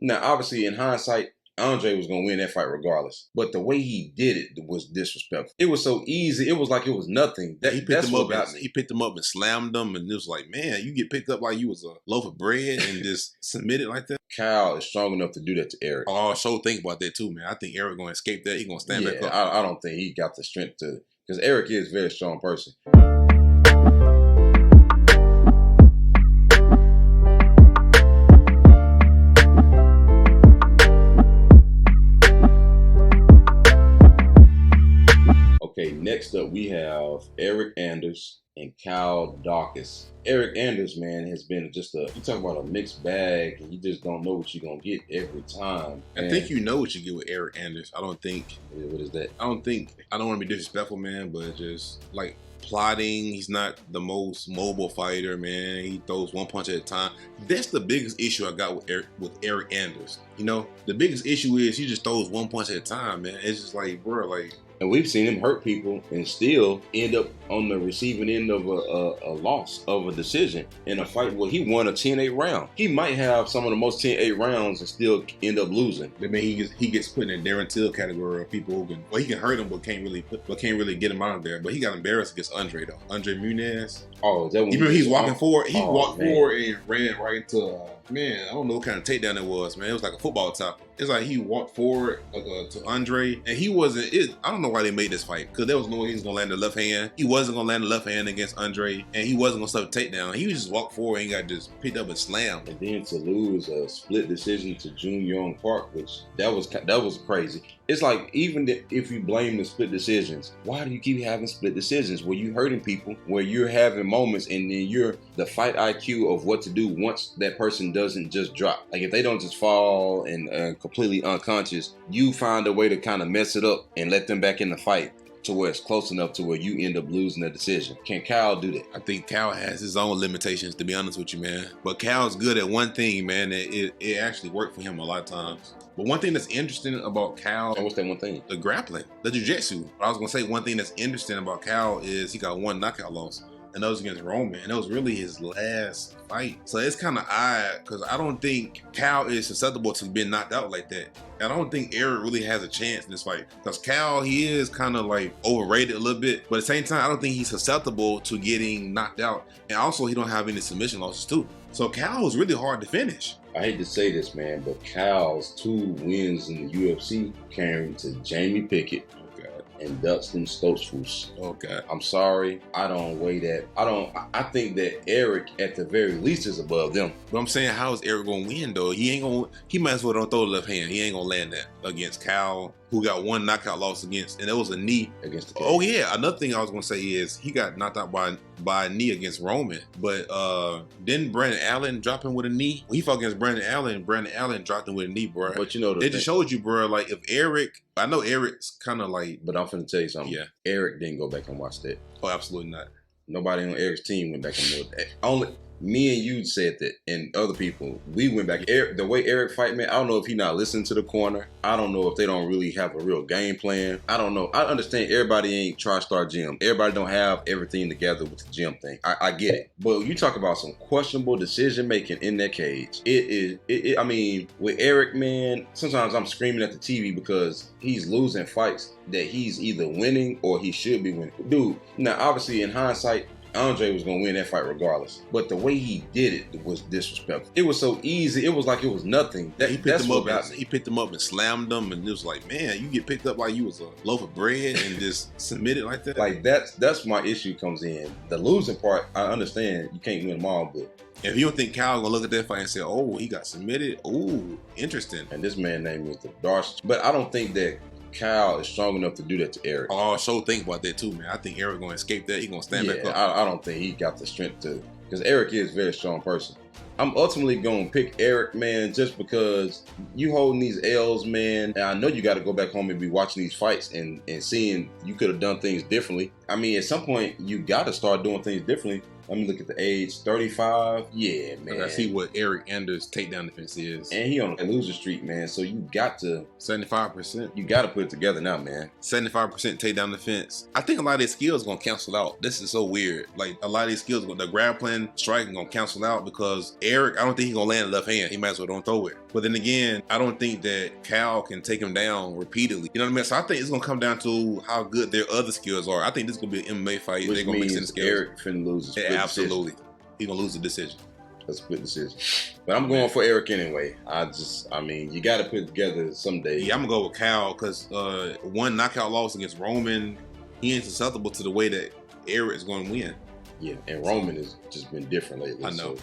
Now, obviously, in hindsight, Andre was gonna win that fight regardless. But the way he did it was disrespectful. It was so easy. It was like it was nothing. He picked That's him what up got and me. he picked him up and slammed him, and it was like, man, you get picked up like you was a loaf of bread and just submitted like that. Kyle is strong enough to do that to Eryk. Oh, so think about that too, man. I think Eryk gonna escape that. He gonna stand back up. I don't think he got the strength to, because Eryk is a very strong person. Okay, next up we have Eryk Anders and Kyle Daukaus. Eryk Anders, man, has been just you talk about a mixed bag, and you just don't know what you're going to get every time. I think you know what you get with Eryk Anders. I don't think. What is that? I don't want to be disrespectful, man, but just like plotting. He's not the most mobile fighter, man. He throws one punch at a time. That's the biggest issue I got with Eryk Anders. You know, the biggest issue is he just throws one punch at a time, man. It's just like, bro, like. And we've seen him hurt people and still end up on the receiving end of a loss of a decision in a fight where he won a 10-8 round. He might have some of the most 10-8 rounds and still end up losing. I mean, he gets put in a Darren Till category of people who can, well, he can hurt him but can't really get him out of there. But he got embarrassed against Andre though. Andre Muniz. Oh, is that when you remember he's walking forward? He walked man. forward and ran right into man, I don't know what kind of takedown it was, man. It was like a football tackle. It's like he walked forward to Andre, and he wasn't. I don't know why they made this fight, because there was no way he was gonna land the left hand. He wasn't gonna land the left hand against Andre, and he wasn't gonna stop the takedown. He just walked forward and got just picked up and slammed. And then to lose a split decision to Jun Young Park, which that was crazy. It's like, even if you blame the split decisions, why do you keep having split decisions where you hurting people, where you're having moments and then you're the fight IQ of what to do once that person doesn't just drop? Like if they don't just fall and completely unconscious, you find a way to kind of mess it up and let them back in the fight to where it's close enough to where you end up losing the decision. Can Kyle do that? I think Kyle has his own limitations, to be honest with you, man. But Kyle's good at one thing, man. It actually worked for him a lot of times. But one thing that's interesting about Kyle... And what's that one thing? The grappling, the jiu-jitsu. I was going to say one thing that's interesting about Kyle is he got one knockout loss. And that was against Roman. And that was really his last fight. So it's kind of odd, because I don't think Kyle is susceptible to being knocked out like that. And I don't think Eryk really has a chance in this fight. Because Kyle, he is kind of like overrated a little bit. But at the same time, I don't think he's susceptible to getting knocked out. And also, he don't have any submission losses too. So Kyle is really hard to finish. I hate to say this, man, but Kyle's 2 wins in the UFC came to Jamie Pickett and Dustin Stoltzfus. Okay. I'm sorry. I don't weigh that. I think that Eryk at the very least is above them. But I'm saying, how is Eryk gonna win though? He might as well don't throw the left hand. He ain't gonna land that against Kyle, who got one knockout loss against, and that was a knee against the cage. Oh yeah, another thing I was gonna say is he got knocked out by a knee against Roman. But didn't Brandon Allen drop him with a knee? He fought against Brandon Allen. Brandon Allen dropped him with a knee, bro. But you know, it just showed you, bro. Like if Eryk, I know Eryk's kind of like, but I'm finna tell you something. Yeah, Eryk didn't go back and watch that. Oh, absolutely not. Nobody on Eryk's team went back and looked. Only me and you said that, and other people, we went back. The way Eryk fight, man, I don't know if he not listening to the corner. I don't know if they don't really have a real game plan. I don't know. I understand everybody ain't TriStar Gym. Everybody don't have everything together with the gym thing. I get it. But you talk about some questionable decision making in that cage. I mean, with Eryk, man, sometimes I'm screaming at the TV because he's losing fights that he's either winning or he should be winning. Dude, now obviously in hindsight, Andre was going to win that fight regardless. But the way he did it was disrespectful. It was so easy. It was like it was nothing. He picked him up and slammed him, and it was like, man, you get picked up like you was a loaf of bread and just submitted like that. Like that's my issue comes in. The losing part, I understand you can't win them all, but if you don't think Kyle gonna look at that fight and say, oh, he got submitted, ooh, interesting. And this man name is the Darcy. But I don't think that Kyle is strong enough to do that to Eryk. Oh, so think about that too, man. I think Eryk gonna escape that. He gonna stand back up. I don't think he got the strength to, because Eryk is a very strong person. I'm ultimately gonna pick Eryk, man, just because you holding these L's, man. And I know you got to go back home and be watching these fights and seeing you could have done things differently. I mean, at some point you got to start doing things differently. Let me look at the age, 35. Yeah, man. I see what Eryk Anders' takedown defense is. And he on a loser streak, man. So you got to 75%. You got to put it together now, man. 75% takedown defense. I think a lot of these skills gonna cancel out. This is so weird. Like a lot of these skills, the grappling, striking gonna cancel out because Eryk, I don't think he's gonna land the left hand. He might as well don't throw it. But then again, I don't think that Cal can take him down repeatedly. You know what I mean? So I think it's gonna come down to how good their other skills are. I think this is gonna be an MMA fight. Which They're gonna mix in the means skills. Eryk finna lose a split Absolutely. decision. He's gonna lose the decision. A split decision. But I'm going for Eryk anyway. I mean, you got to put together someday. Yeah, I'm gonna go with Cal because one knockout loss against Roman, he ain't susceptible to the way that Eryk is gonna win. Yeah, and Roman has just been different lately. I know. So.